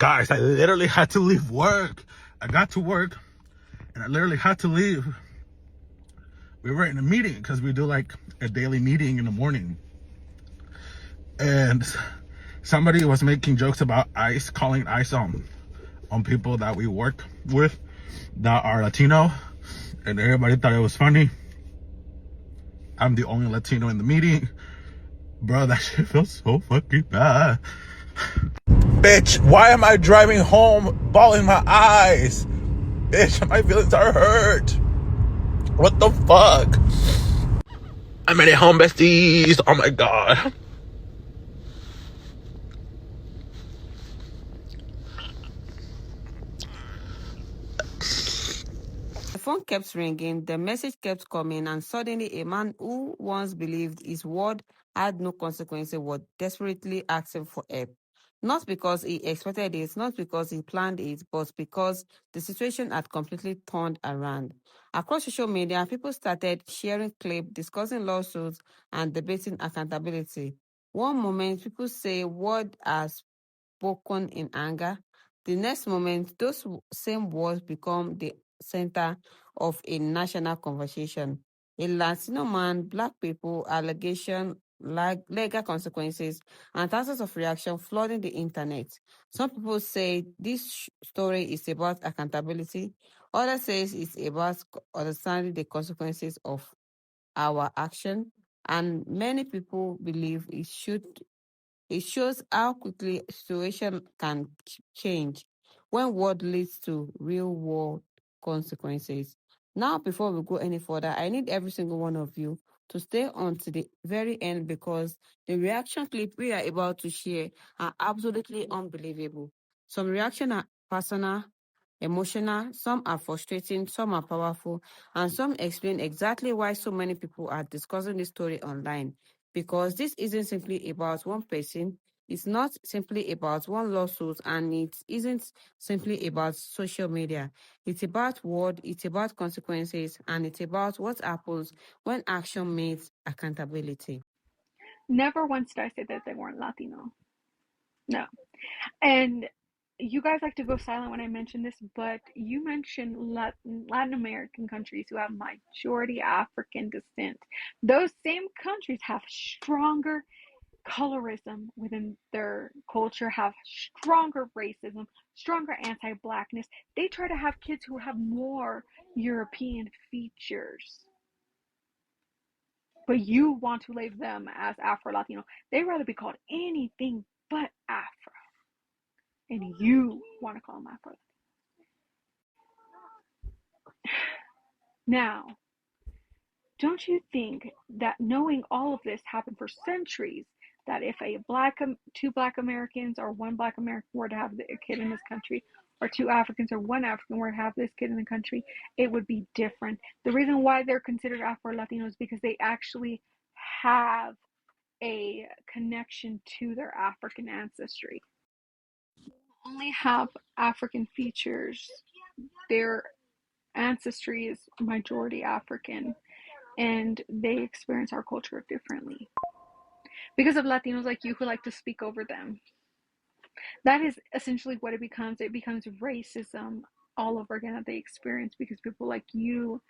Guys, I literally had to leave work. I got to work and I literally had to leave. We were in a meeting because we do like a daily meeting in the morning. And somebody was making jokes about ICE, calling ICE on people that we work with that are Latino. And everybody thought it was funny. I'm the only Latino in the meeting. Bro, that shit feels so fucking bad. Bitch, why am I driving home bawling my eyes? Bitch, my feelings are hurt. What the fuck? I made it home, besties. Oh my god. The phone kept ringing, the message kept coming, and suddenly a man who once believed his word had no consequences was desperately asking for help. Not because he expected it, not because he planned it, but because the situation had completely turned around. Across social media, people started sharing clips, discussing lawsuits, and debating accountability. One moment, people say word has spoken in anger. The next moment, those same words become the center of a national conversation. A Latino man, black people, allegation, legal consequences, and thousands of reactions flooding the internet. Some people say this story is about accountability. Others say it's about understanding the consequences of our action. And many people believe it shows how quickly a situation can change when word leads to real world consequences. Now, before we go any further, I need every single one of you to stay on to the very end because the reaction clip we are about to share are absolutely unbelievable. Some reactions are personal, emotional, some are frustrating, some are powerful, and some explain exactly why so many people are discussing this story online because this isn't simply about one person, it's not simply about one lawsuit, and it isn't simply about social media. It's about word, it's about consequences, and it's about what happens when action meets accountability. Never once did I say that they weren't Latino. No. And you guys like to go silent when I mention this, but you mentioned Latin American countries who have majority African descent. Those same countries have stronger colorism within their culture, have stronger racism, stronger anti-blackness. They try to have kids who have more European features. But you want to label them as Afro-Latino. They'd rather be called anything but Afro. And you want to call them Afro. Now, don't you think that knowing all of this happened for centuries, that if two black Americans or one black American were to have a kid in this country, or two Africans or one African were to have this kid in the country, it would be different? The reason why they're considered Afro-Latino is because they actually have a connection to their African ancestry. Only have African features. Their ancestry is majority African, and they experience our culture differently because of Latinos like you who like to speak over them. That is essentially what it becomes. It becomes racism all over again that they experience because people like you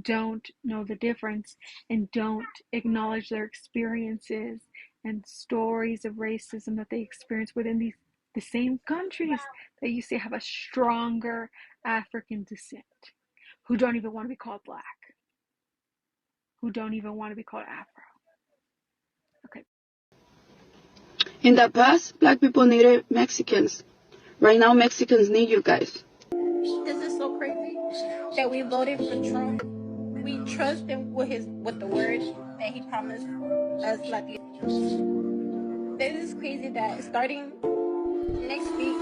don't know the difference and don't acknowledge their experiences and stories of racism that they experience within the same countries that you say have a stronger African descent, who don't even want to be called black, who don't even want to be called Afro. Okay. In the past, black people needed Mexicans. Right now, Mexicans need you guys. This is so crazy that we voted for Trump. We trust him with the word that he promised us Latinos. This is crazy that starting next week,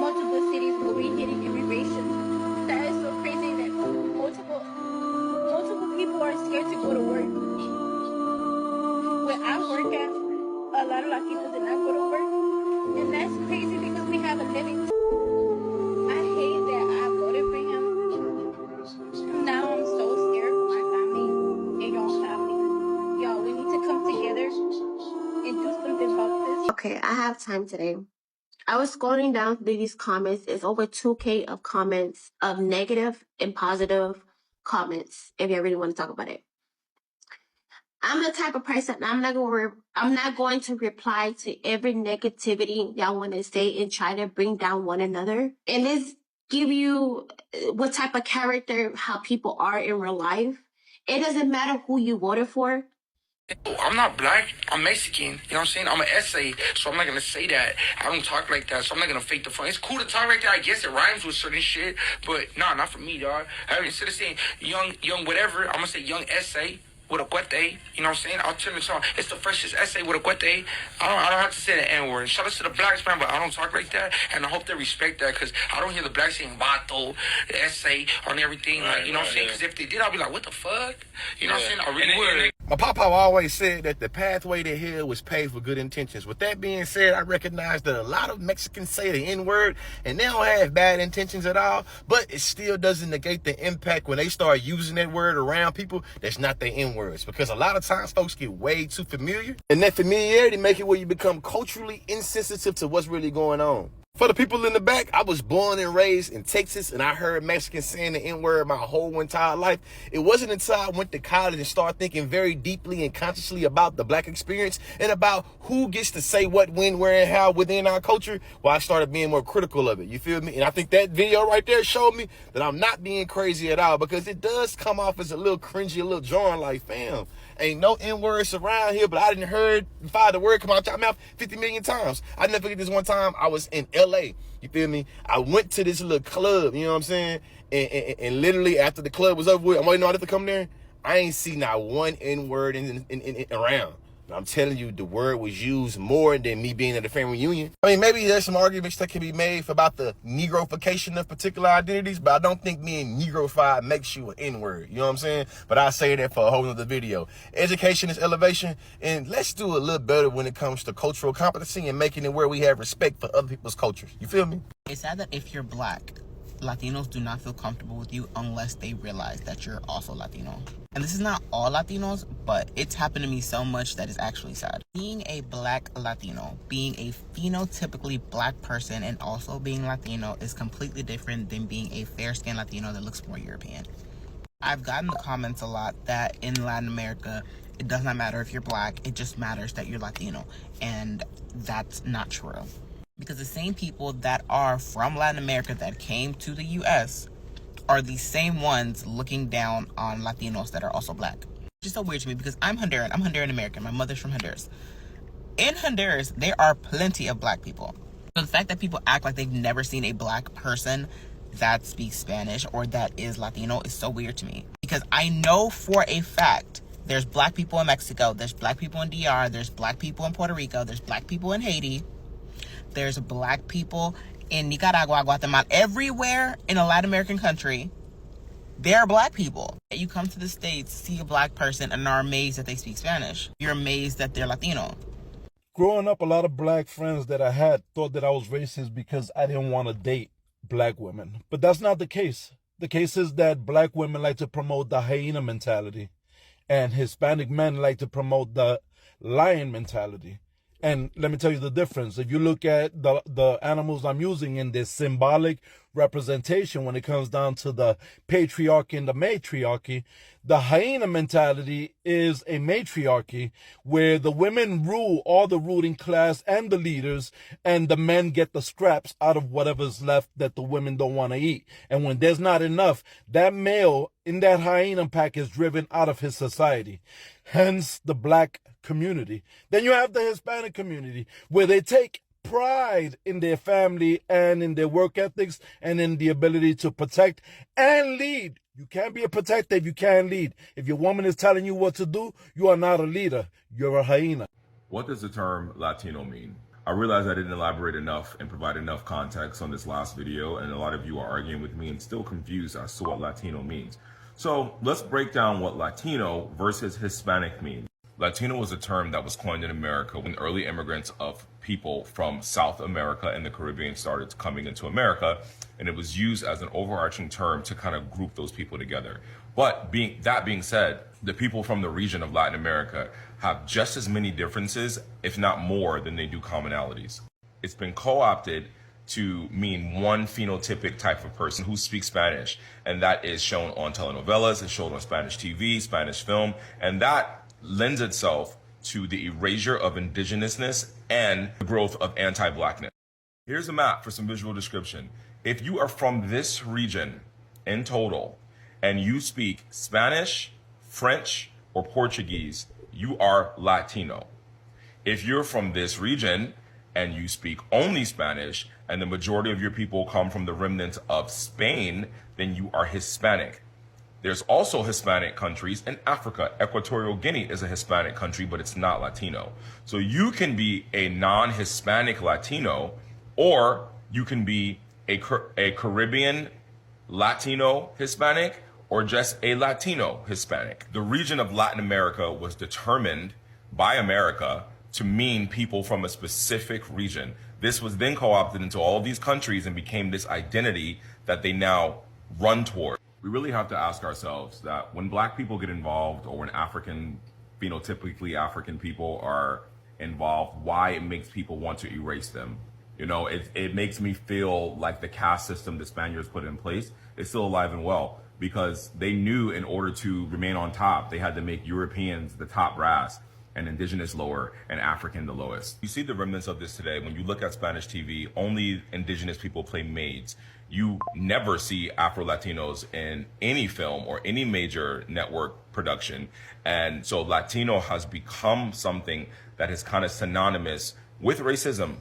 multiple cities will be hitting immigration. That is so crazy that multiple people are scared to go to work. When I work at, a lot of Latinos did not go to work, and that's crazy because we have a living. I hate that I voted for him. Now I'm so scared for my family and your family. Y'all, we need to come together and do something about this. Okay, I have time today. I was scrolling down through these comments. It's over 2K of comments of negative and positive comments, if you really want to talk about it. I'm the type of person, I'm not going to reply to every negativity y'all want to say and try to bring down one another. And this give you what type of character, how people are in real life. It doesn't matter who you voted for. I'm not black, I'm Mexican, you know what I'm saying? I'm an essay, so I'm not gonna say that. I don't talk like that, so I'm not gonna fake the fun. It's cool to talk like that, I guess it rhymes with certain shit, but nah, not for me, dog. Instead of saying young whatever, I'm gonna say young essay with a cuete, you know what I'm saying? I'll turn it on. It's the freshest essay with a cuete. I don't have to say the N-word. Shout out to the blacks, man, but I don't talk like that, and I hope they respect that, because I don't hear the blacks saying vato, essay, on everything, like, you know what I'm saying? Because if they did, I'll be like, what the fuck? You know what I'm saying? I really would. My papa always said that the pathway to hell was paved with good intentions. With that being said, I recognize that a lot of Mexicans say the N-word and they don't have bad intentions at all, but it still doesn't negate the impact when they start using that word around people that's not their N-words. Because a lot of times folks get way too familiar, and that familiarity make it where you become culturally insensitive to what's really going on. For the people in the back, I was born and raised in Texas, and I heard Mexicans saying the N-word my whole entire life. It wasn't until I went to college and started thinking very deeply and consciously about the black experience and about who gets to say what, when, where, and how within our culture, where I started being more critical of it. You feel me? And I think that video right there showed me that I'm not being crazy at all, because it does come off as a little cringy, a little jarring, like, fam, ain't no N-words around here, but I didn't heard the word come out of my mouth 50 million times. I never forget this one time I was in LA. You feel me? I went to this little club, you know what I'm saying? And literally after the club was over with, I'm waiting on it to come there. I ain't see not one N-word around. I'm telling you, the word was used more than me being at a family reunion. I mean, maybe there's some arguments that can be made about the Negroification of particular identities, but I don't think being Negroified makes you an N-word. You know what I'm saying? But I'll say that for a whole nother video. Education is elevation, and let's do a little better when it comes to cultural competency and making it where we have respect for other people's cultures. You feel me? It's sad that if you're black, Latinos do not feel comfortable with you unless they realize that you're also Latino. And this is not all Latinos, but it's happened to me so much that it's actually sad. Being a black Latino, being a phenotypically black person, and also being Latino is completely different than being a fair-skinned Latino that looks more European. I've gotten the comments a lot that in Latin America, it does not matter if you're black, it just matters that you're Latino. And that's not true. Because the same people that are from Latin America that came to the US are the same ones looking down on Latinos that are also black. It's just so weird to me because I'm Honduran. I'm Honduran American. My mother's from Honduras. In Honduras, there are plenty of black people. So the fact that people act like they've never seen a black person that speaks Spanish or that is Latino is so weird to me. Because I know for a fact there's black people in Mexico, there's black people in DR, there's black people in Puerto Rico, there's black people in Haiti, there's black people in Nicaragua, Guatemala, everywhere in a Latin American country, there are black people. You come to the States, see a black person, and are amazed that they speak Spanish. You're amazed that they're Latino. Growing up, a lot of black friends that I had thought that I was racist because I didn't want to date black women. But that's not the case. The case is that black women like to promote the hyena mentality, and Hispanic men like to promote the lion mentality. And let me tell you the difference. If you look at the animals I'm using in this symbolic representation when it comes down to the patriarchy and the matriarchy, the hyena mentality is a matriarchy where the women rule all the ruling class and the leaders, and the men get the scraps out of whatever's left that the women don't want to eat. And when there's not enough, that male in that hyena pack is driven out of his society. Hence the black community. Then you have the Hispanic community where they take pride in their family and in their work ethics and in the ability to protect and lead. You can't be a protector if you can't lead. If your woman is telling you what to do, you are not a leader. You're a hyena. What does the term Latino mean? I realize I didn't elaborate enough and provide enough context on this last video, and a lot of you are arguing with me and still confused as to what Latino means. So let's break down what Latino versus Hispanic means. Latino was a term that was coined in America when early immigrants of people from South America and the Caribbean started coming into America, and it was used as an overarching term to kind of group those people together. But that being said, the people from the region of Latin America have just as many differences, if not more, than they do commonalities. It's been co-opted to mean one phenotypic type of person who speaks Spanish, and that is shown on telenovelas, it's shown on Spanish TV, Spanish film, and that lends itself to the erasure of indigenousness and the growth of anti-blackness. Here's a map for some visual description. If you are from this region in total, and you speak Spanish, French, or Portuguese, you are Latino. If you're from this region and you speak only Spanish, and the majority of your people come from the remnants of Spain, then you are Hispanic. There's also Hispanic countries in Africa. Equatorial Guinea is a Hispanic country, but it's not Latino. So you can be a non-Hispanic Latino, or you can be a Caribbean Latino Hispanic, or just a Latino Hispanic. The region of Latin America was determined by America to mean people from a specific region. This was then co-opted into all these countries and became this identity that they now run toward. We really have to ask ourselves that when black people get involved, or when phenotypically African people are involved, why it makes people want to erase them. You know, it makes me feel like the caste system the Spaniards put in place is still alive and well, because they knew in order to remain on top, they had to make Europeans the top brass and indigenous lower and African the lowest. You see the remnants of this today. When you look at Spanish TV, only indigenous people play maids. You never see Afro-Latinos in any film or any major network production. And so Latino has become something that is kind of synonymous with racism.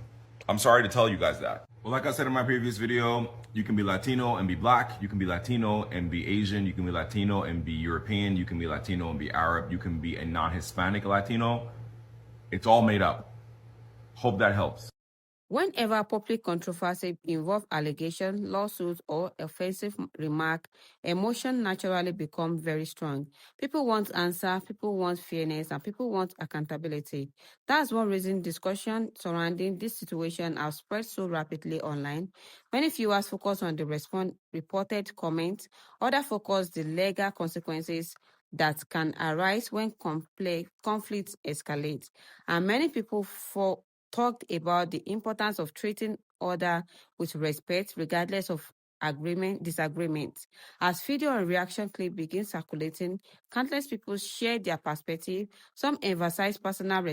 I'm sorry to tell you guys that. Well, like I said in my previous video, you can be Latino and be black. You can be Latino and be Asian. You can be Latino and be European. You can be Latino and be Arab. You can be a non-Hispanic Latino. It's all made up. Hope that helps. Whenever public controversy involves allegation, lawsuits, or offensive remark, emotion naturally become very strong. People want answer, people want fairness, and people want accountability. That's one reason discussion surrounding this situation has spread so rapidly online. Many viewers focus on the reported comments, others focus the legal consequences that can arise when conflicts escalate. And many people talked about the importance of treating others with respect, regardless of disagreement. As video and reaction clip begin circulating, countless people share their perspective. Some emphasize personal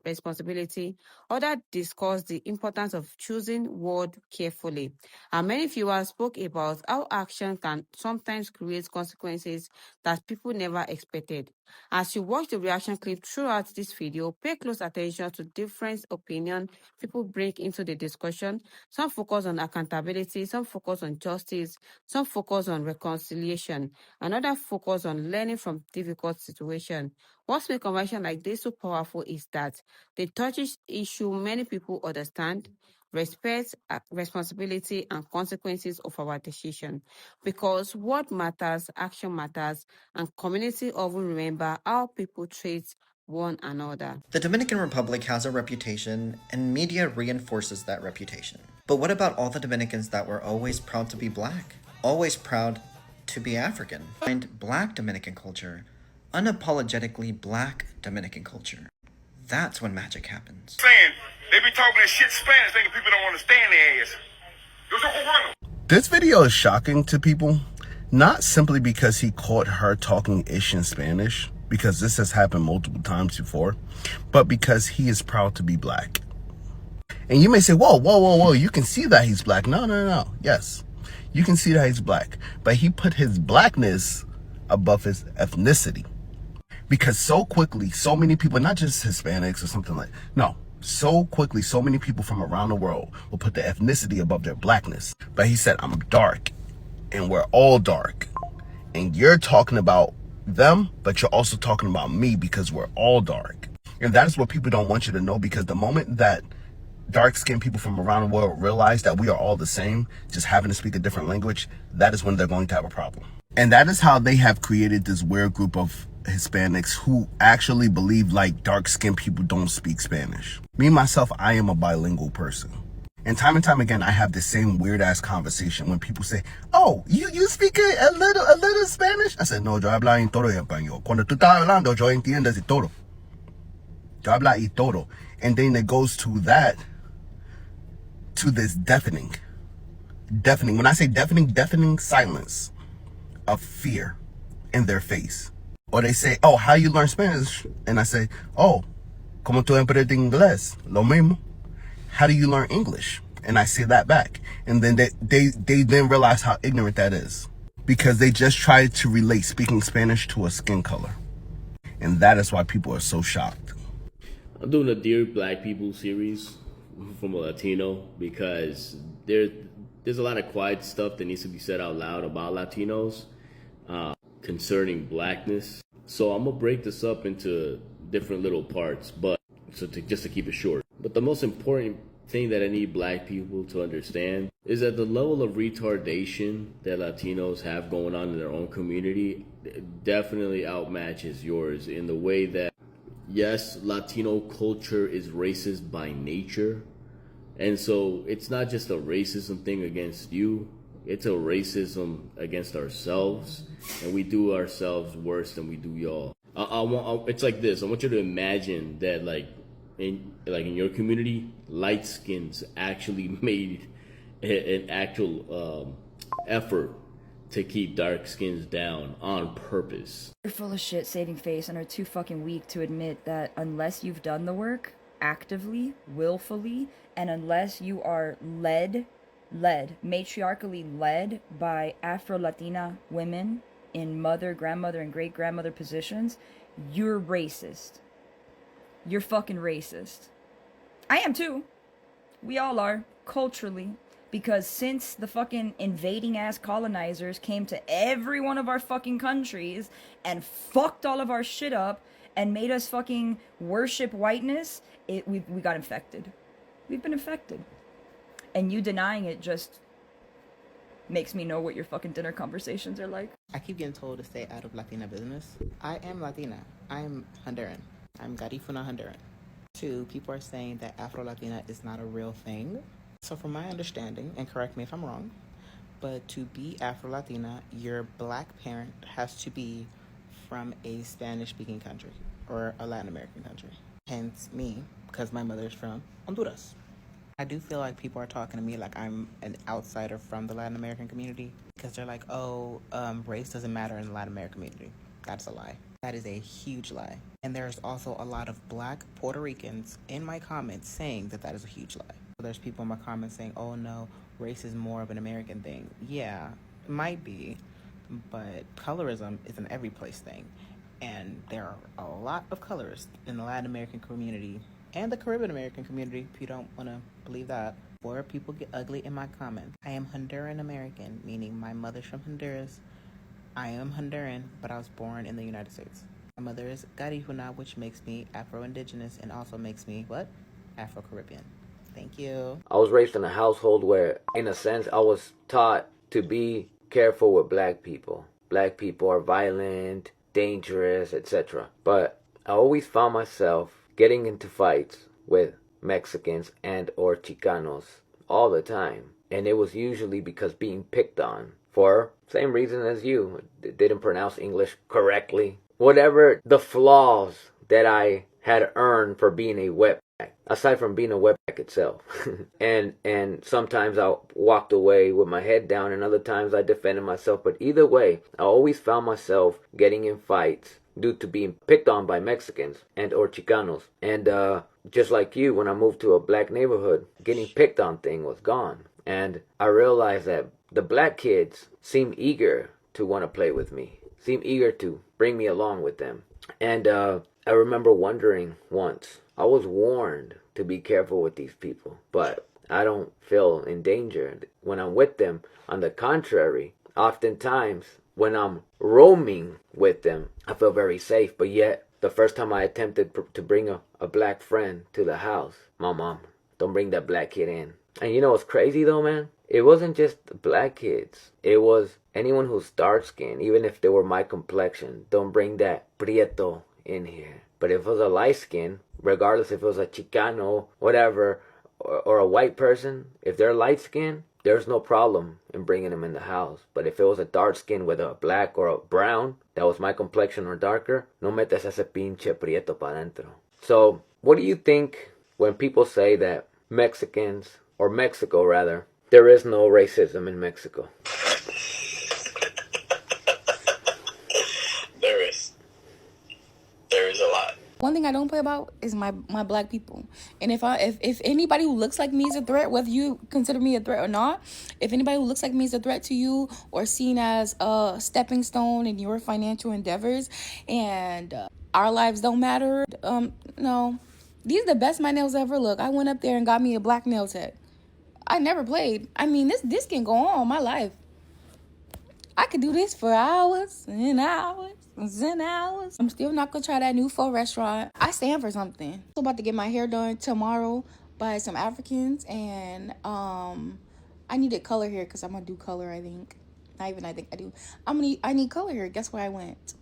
responsibility, others discuss the importance of choosing words carefully. And many viewers spoke about how action can sometimes create consequences that people never expected. As you watch the reaction clip throughout this video, pay close attention to different opinions people bring into the discussion. Some focus on accountability, some focus on justice, some focus on reconciliation, and others focus on learning from difficult situations. What makes conversation like this so powerful is that they touch issue many people understand, respect, responsibility, and consequences of our decision. Because what matters, action matters, and community often remember how people treat one another. The Dominican Republic has a reputation, and media reinforces that reputation. But what about all the Dominicans that were always proud to be black? Always proud to be African? Find black Dominican culture, unapologetically black Dominican culture. That's when magic happens. Saying they be talking that shit Spanish, thinking people don't understand their ass. This video is shocking to people, not simply because he caught her talking ish in Spanish, because this has happened multiple times before, but because he is proud to be black. And you may say, whoa, you can see that he's black. No. Yes, you can see that he's black, but he put his blackness above his ethnicity. Because so quickly, so many people, not just Hispanics or something like, no, so quickly, so many people from around the world will put their ethnicity above their blackness. But he said, I'm dark, and we're all dark. And you're talking about them, but you're also talking about me because we're all dark. And that is what people don't want you to know, because the moment that dark-skinned people from around the world realize that we are all the same, just having to speak a different language, that is when they're going to have a problem. And that is how they have created this weird group of Hispanics who actually believe like dark-skinned people don't speak Spanish. Me, myself, I am a bilingual person. And time again, I have the same weird-ass conversation when people say, oh, you speak a little Spanish? I said, no, yo hablo en todo español. Cuando tú estás hablando, yo entiendo de todo. Yo hablo y todo. And then it goes to that. to this deafening, when I say deafening silence of fear in their face. Or they say, oh, how you learn Spanish? And I say, oh, como tú aprendes inglés? Lo mismo. How do you learn English? And I say that back. And then they then realize how ignorant that is. Because they just try to relate speaking Spanish to a skin color. And that is why people are so shocked. I'm doing a Dear Black People series from a Latino because there's a lot of quiet stuff that needs to be said out loud about Latinos concerning blackness. So I'm gonna break this up into different little parts, but just to keep it short. But the most important thing that I need black people to understand is that the level of retardation that Latinos have going on in their own community definitely outmatches yours in the way that, yes, Latino culture is racist by nature. And so it's not just a racism thing against you, it's a racism against ourselves. And we do ourselves worse than we do y'all. It's like this. I want you to imagine that in your community, light skins actually made an actual effort to keep dark skins down on purpose. You're full of shit, saving face, and are too fucking weak to admit that unless you've done the work actively, willfully, and unless you are matriarchally led by Afro-Latina women in mother, grandmother, and great-grandmother positions, you're racist. You're fucking racist. I am too. We all are, culturally. Because since the fucking invading ass colonizers came to every one of our fucking countries and fucked all of our shit up and made us fucking worship whiteness, we got infected. We've been infected. And you denying it just makes me know what your fucking dinner conversations are like. I keep getting told to stay out of Latina business. I am Latina. I'm Honduran. I'm Garifuna Honduran. 2, people are saying that Afro-Latina is not a real thing. So from my understanding, and correct me if I'm wrong, but to be Afro-Latina, your black parent has to be from a Spanish-speaking country or a Latin American country. Hence me, because my mother's from Honduras. I do feel like people are talking to me like I'm an outsider from the Latin American community because they're like, oh, race doesn't matter in the Latin American community. That's a lie. That is a huge lie. And there's also a lot of black Puerto Ricans in my comments saying that is a huge lie. There's people in my comments saying, oh no, race is more of an American thing. Yeah, it might be, but colorism is an every place thing. And there are a lot of colorists in the Latin American community and the Caribbean American community, if you don't want to believe that. Before people get ugly in my comments, I am Honduran American, meaning my mother's from Honduras. I am Honduran, but I was born in the United States. My mother is Garifuna, which makes me Afro-Indigenous and also makes me, what? Afro-Caribbean. Thank you. I was raised in a household where, in a sense, I was taught to be careful with black people. Black people are violent, dangerous, etc. But I always found myself getting into fights with Mexicans and or Chicanos all the time. And it was usually because being picked on for same reason as you. Didn't pronounce English correctly. Whatever the flaws that I had earned for being a wetback, aside from being a wetback itself. and sometimes I walked away with my head down and other times I defended myself. But either way, I always found myself getting in fights due to being picked on by Mexicans and or Chicanos. And just like you, when I moved to a black neighborhood, getting picked on thing was gone. And I realized that the black kids seem eager to want to play with me, seem eager to bring me along with them. And I remember wondering once, I was warned to be careful with these people, but I don't feel in danger when I'm with them. On the contrary, oftentimes when I'm roaming with them, I feel very safe. But yet, the first time I attempted to bring a black friend to the house, my mom, don't bring that black kid in. And you know what's crazy though, man? It wasn't just the black kids. It was anyone who's dark skinned, even if they were my complexion. Don't bring that prieto in here. But if it was a light skin, regardless if it was a Chicano, whatever, or a white person, if they're light skinned, there's no problem in bringing them in the house. But if it was a dark skin with a black or a brown, that was my complexion or darker, no metas ese pinche prieto pa dentro. So, what do you think when people say that Mexicans or Mexico rather. There is no racism in Mexico. There is a lot. One thing I don't play about is my black people. And if anybody who looks like me is a threat, whether you consider me a threat or not, if anybody who looks like me is a threat to you or seen as a stepping stone in your financial endeavors, and our lives don't matter, no. These are the best my nails ever look. I went up there and got me a black nail tech. I never played. I mean, this can go on my life. I could do this for hours and hours and hours. I'm still not gonna try that new pho restaurant. I stand for something. I'm about to get my hair done tomorrow by some Africans, and I needed color hair because I'm gonna do color. I think, not even I think I do. I need color hair. Guess where I went?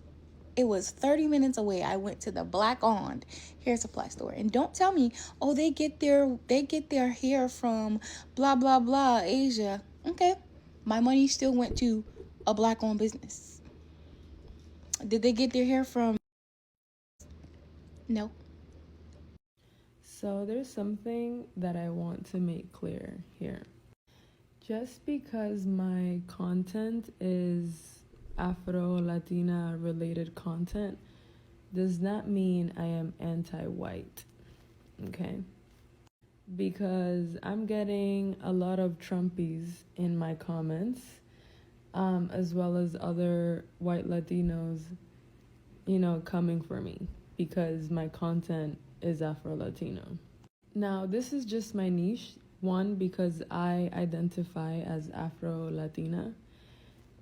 It was 30 minutes away. I went to the Black Owned hair supply store. And don't tell me, oh, they get their hair from blah blah blah Asia. Okay. My money still went to a black owned business. Did they get their hair from? No. So there's something that I want to make clear here. Just because my content is Afro-Latina related content does not mean I am anti-white, okay? Because I'm getting a lot of Trumpies in my comments, as well as other white Latinos, coming for me because my content is Afro-Latino. Now, this is just my niche. One, because I identify as Afro-Latina.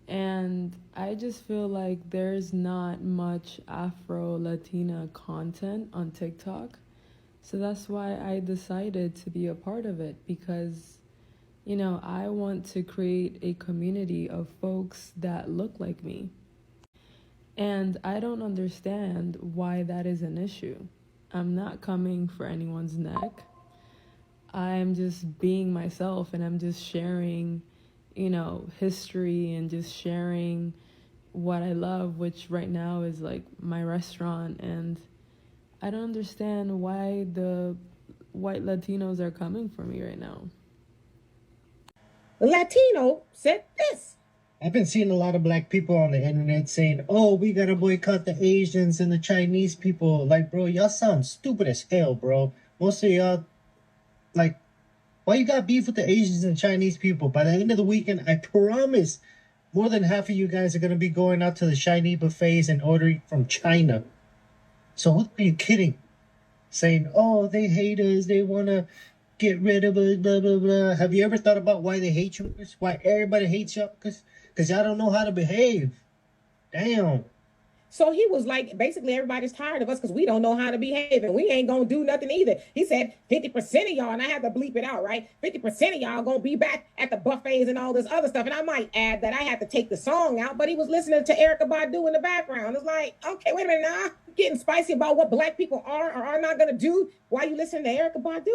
And I just feel like there's not much Afro-Latina content on TikTok. So that's why I decided to be a part of it, because, I want to create a community of folks that look like me. And I don't understand why that is an issue. I'm not coming for anyone's neck. I'm just being myself, and I'm just sharing, history, and just sharing what I love, which right now is like my restaurant. And I don't understand why the white Latinos are coming for me right now. The Latino said this. I've been seeing a lot of black people on the internet saying, oh, we gotta boycott the Asians and the Chinese people. Like, bro, y'all sound stupid as hell, bro. Most of y'all, like, why you got beef with the Asians and Chinese people? By the end of the weekend, I promise more than half of you guys are gonna be going out to the Chinese buffets and ordering from China. So what are you kidding? Saying, oh, they hate us, they wanna get rid of us, blah, blah, blah. Have you ever thought about why they hate you? Why everybody hates y'all? Because y'all don't know how to behave. Damn. So he was like, basically everybody's tired of us because we don't know how to behave, and we ain't gonna do nothing either. He said 50% of y'all, and I had to bleep it out, right? 50% of y'all gonna be back at the buffets and all this other stuff. And I might add that I had to take the song out, but he was listening to Erykah Badu in the background. It's like, okay, wait a minute now. Getting spicy about what black people are or are not gonna do while you listening to Erykah Badu?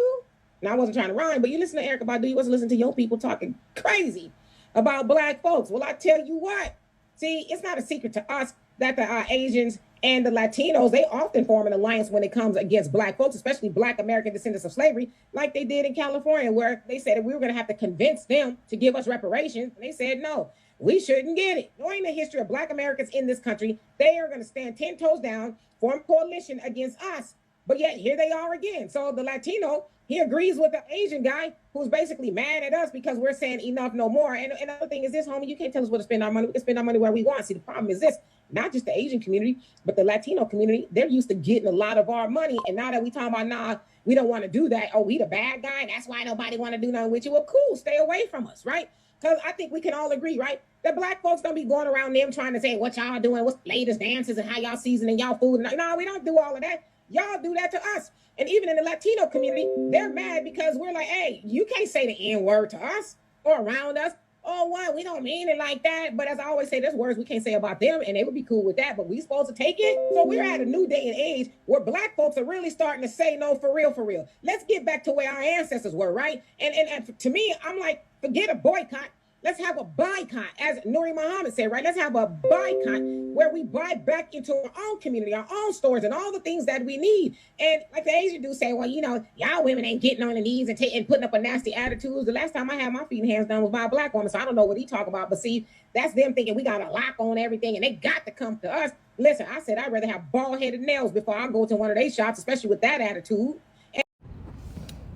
Now, I wasn't trying to rhyme, but you listen to Erykah Badu, you wasn't listening to your people talking crazy about black folks. Well, I tell you what, see, it's not a secret to us that the Asians and the Latinos, they often form an alliance when it comes against black folks, especially black American descendants of slavery, like they did in California, where they said that we were going to have to convince them to give us reparations. And they said, no, we shouldn't get it. Knowing the history of black Americans in this country, they are going to stand 10 toes down, form coalition against us. But yet here they are again. So the Latino, he agrees with the Asian guy who's basically mad at us because we're saying enough, no more. And another thing is this, homie, you can't tell us where to spend our money. We can spend our money where we want. See, the problem is this, not just the Asian community, but the Latino community, they're used to getting a lot of our money. And now that we talking about, nah, we don't want to do that. Oh, we the bad guy. That's why nobody want to do nothing with you. Well, cool, stay away from us, right? Because I think we can all agree, right? That black folks don't be going around them trying to say what y'all doing, what's latest dances and how y'all seasoning y'all food. No, we don't do all of that. Y'all do that to us. And even in the Latino community, they're mad because we're like, hey, you can't say the N-word to us or around us. Oh, what? We don't mean it like that. But as I always say, there's words we can't say about them, and they would be cool with that. But we supposed to take it? So we're at a new day and age where black folks are really starting to say no, for real, for real. Let's get back to where our ancestors were, right? And to me, I'm like, forget a boycott. Let's have a boycott, as Nuri Muhammad said, right? Let's have a boycott where we buy back into our own community, our own stores, and all the things that we need. And like the Asian do say, well, you know, y'all women ain't getting on the knees and putting up a nasty attitude. The last time I had my feet and hands done was by a black woman, so I don't know what he talk about. But see, that's them thinking we got a lock on everything and they got to come to us. Listen, I said I'd rather have bald-headed nails before I go to one of their shops, especially with that attitude.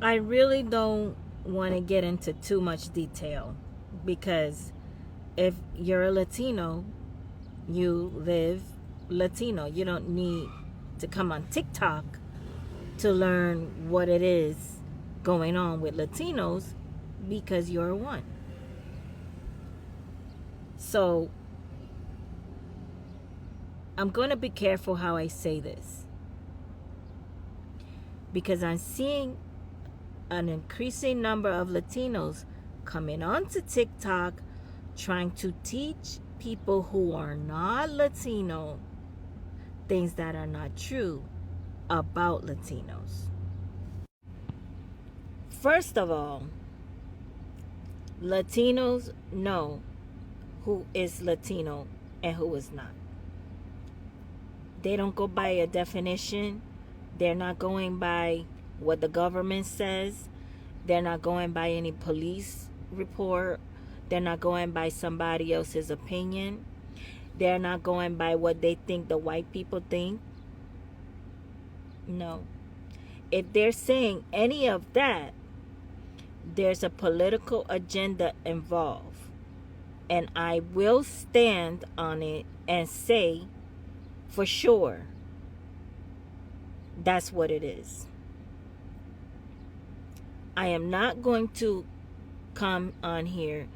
I really don't want to get into too much detail because if you're a Latino, you live Latino. You don't need to come on TikTok to learn what it is going on with Latinos because you're one. So I'm going to be careful how I say this because I'm seeing an increasing number of Latinos coming onto TikTok trying to teach people who are not Latino things that are not true about Latinos. First of all, Latinos know who is Latino and who is not. They don't go by a definition. They're not going by what the government says. They're not going by any police report. They're not going by somebody else's opinion. They're not going by what they think the white people think. No. If they're saying any of that, there's a political agenda involved. And I will stand on it and say for sure that's what it is. I am not going to come on here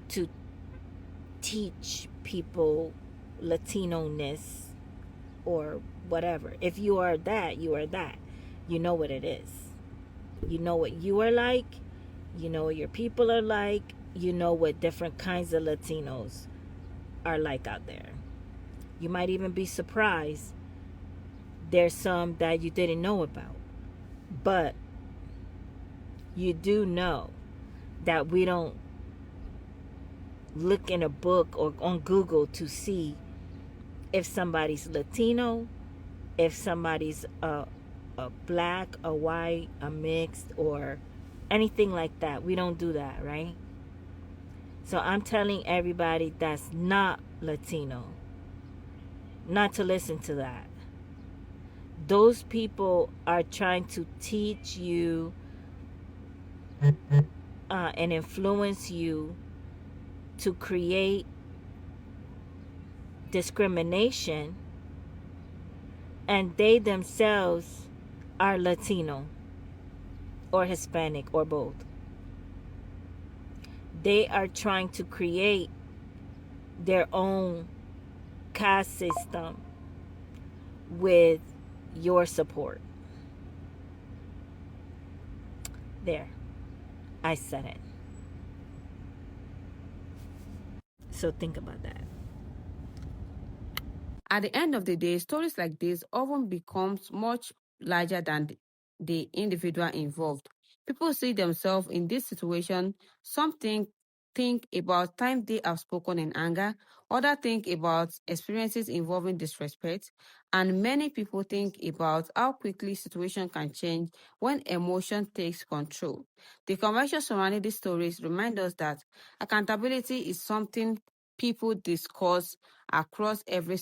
to teach people Latino-ness or whatever. If you are that, you are that. You know what it is. You know what you are like. You know what your people are like. You know what different kinds of Latinos are like out there. You might even be surprised there's some that you didn't know about. But you do know that we don't look in a book or on Google to see if somebody's Latino, if somebody's a black, a white, a mixed, or anything like that. We don't do that, right? So I'm telling everybody that's not Latino not to listen to that. Those people are trying to teach you and influence you to create discrimination, and they themselves are Latino or Hispanic or both. They are trying to create their own caste system with your support. There, I said it. So think about that. At the end of the day, stories like this often becomes much larger than the individual involved. People see themselves in this situation. Some think about time they have spoken in anger. Others think about experiences involving disrespect. And many people think about how quickly situation can change when emotion takes control. The conversation surrounding these stories remind us that accountability is something people discuss across every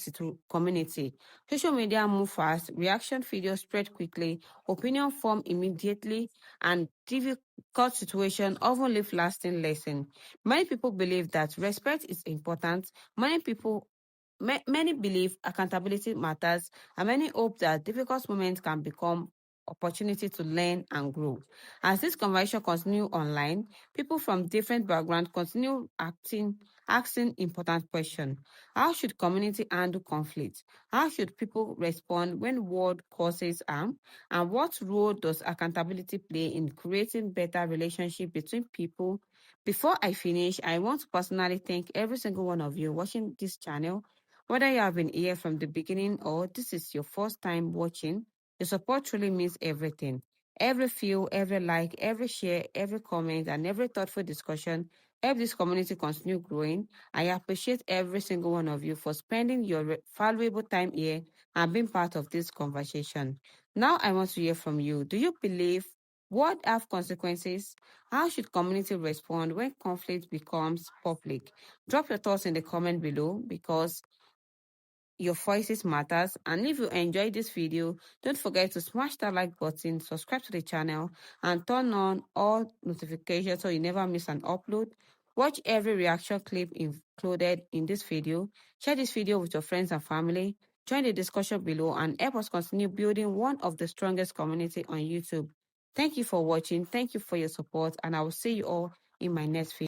community. Social media move fast, reaction videos spread quickly, opinion form immediately, and difficult situations often leave lasting lesson. Many people believe that respect is important. Many believe accountability matters, and many hope that difficult moments can become opportunity to learn and grow. As this conversation continue online, people from different backgrounds continue asking important questions. How should community handle conflict? How should people respond when word causes harm? And what role does accountability play in creating better relationship between people? Before I finish, I want to personally thank every single one of you watching this channel. Whether you have been here from the beginning or this is your first time watching, your support truly means everything. Every view, every like, every share, every comment, and every thoughtful discussion Help this community continue growing. I appreciate every single one of you for spending your valuable time here and being part of this conversation. Now I want to hear from you. Do you believe what have consequences? How should community respond when conflict becomes public? Drop your thoughts in the comment below because your voices matters. And if you enjoyed this video, don't forget to smash that like button, subscribe to the channel, and turn on all notifications so you never miss an upload. Watch every reaction clip included in this video. Share this video with your friends and family. Join the discussion below and help us continue building one of the strongest community on YouTube. Thank you for watching. Thank you for your support, and I will see you all in my next video.